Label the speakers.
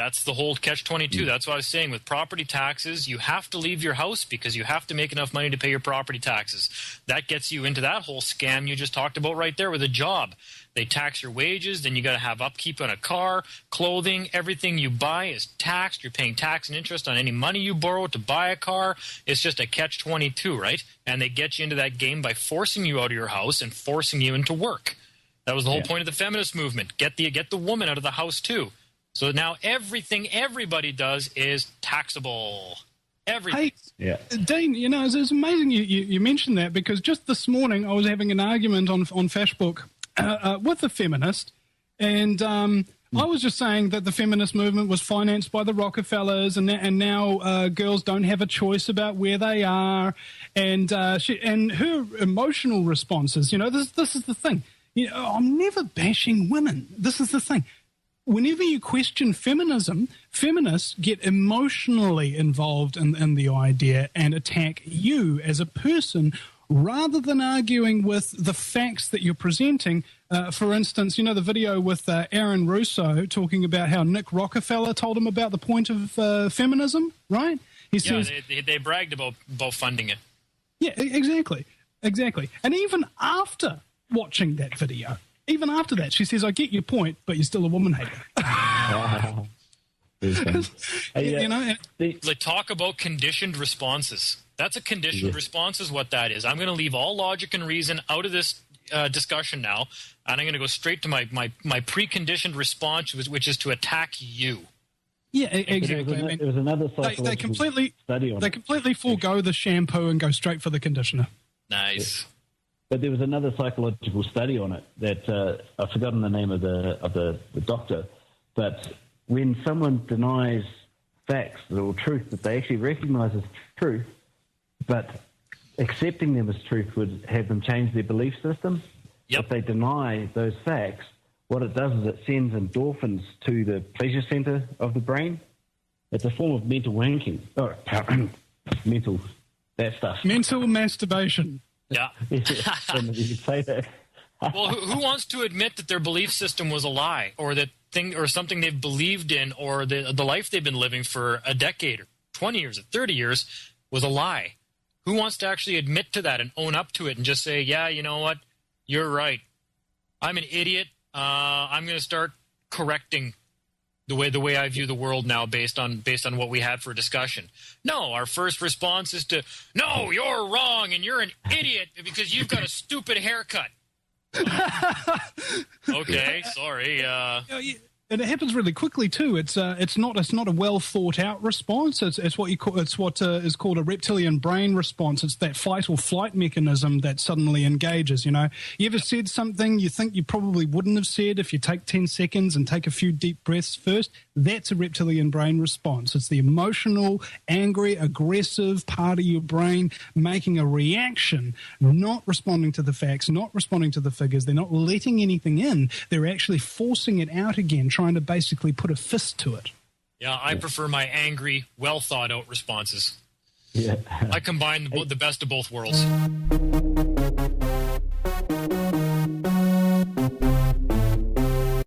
Speaker 1: That's the whole catch-22. That's what I was saying. With property taxes, you have to leave your house because you have to make enough money to pay your property taxes. That gets you into that whole scam you just talked about right there with a job. They tax your wages, then you got to have upkeep on a car, clothing, everything you buy is taxed. You're paying tax and interest on any money you borrow to buy a car. It's just a catch-22, right? And they get you into that game by forcing you out of your house and forcing you into work. That was the whole point of the feminist movement. Get the woman out of the house too. So now everything everybody does is taxable. Everything.
Speaker 2: Hey, Dean, it's amazing you mentioned that, because just this morning I was having an argument on Facebook with a feminist, and I was just saying that the feminist movement was financed by the Rockefellers, and now girls don't have a choice about where they are, and her emotional responses. This is the thing. I'm never bashing women. This is the thing. Whenever you question feminism, feminists get emotionally involved in the idea and attack you as a person rather than arguing with the facts that you're presenting. For instance, the video with Aaron Russo talking about how Nick Rockefeller told him about the point of feminism, right? He says,
Speaker 1: they bragged about funding it.
Speaker 2: Yeah, exactly. And even after watching that video, even after that, she says, I get your point, but you're still a woman hater.
Speaker 1: Like, talk about conditioned responses. That's a conditioned response is what that is. I'm going to leave all logic and reason out of this discussion now, and I'm going to go straight to my preconditioned response, which is to attack you.
Speaker 2: Yeah, exactly.
Speaker 3: There was another psychological study on
Speaker 2: They completely forego the shampoo and go straight for the conditioner.
Speaker 1: Nice.
Speaker 3: But there was another psychological study on it that I've forgotten the name of the doctor. But when someone denies facts or truth that they actually recognise as truth, but accepting them as truth would have them change their belief system.
Speaker 1: Yep.
Speaker 3: If they deny those facts, what it does is it sends endorphins to the pleasure centre of the brain. It's a form of mental wanking. Or that stuff.
Speaker 2: Mental masturbation.
Speaker 1: Yeah.
Speaker 3: You could say that.
Speaker 1: Well, who wants to admit that their belief system was a lie, or that thing, or something they've believed in, or the life they've been living for a decade, or 20 years, or 30 years was a lie? Who wants to actually admit to that and own up to it and just say, yeah, you know what, you're right. I'm an idiot. I'm going to start correcting the way I view the world now based on what we had for discussion. No, our first response is to, no, you're wrong and you're an idiot because you've got a stupid haircut. Okay, sorry.
Speaker 2: And it happens really quickly too. It's not a well thought out response. It's what is called a reptilian brain response. It's that fight or flight mechanism that suddenly engages. You ever said something you think you probably wouldn't have said if you take 10 seconds and take a few deep breaths first? That's a reptilian brain response. It's the emotional, angry, aggressive part of your brain making a reaction, not responding to the facts, not responding to the figures. They're not letting anything in. They're actually forcing it out again, trying to basically put a fist to it.
Speaker 1: Yeah, I prefer my angry, well-thought-out responses.
Speaker 3: Yeah.
Speaker 1: I combine the best of both worlds.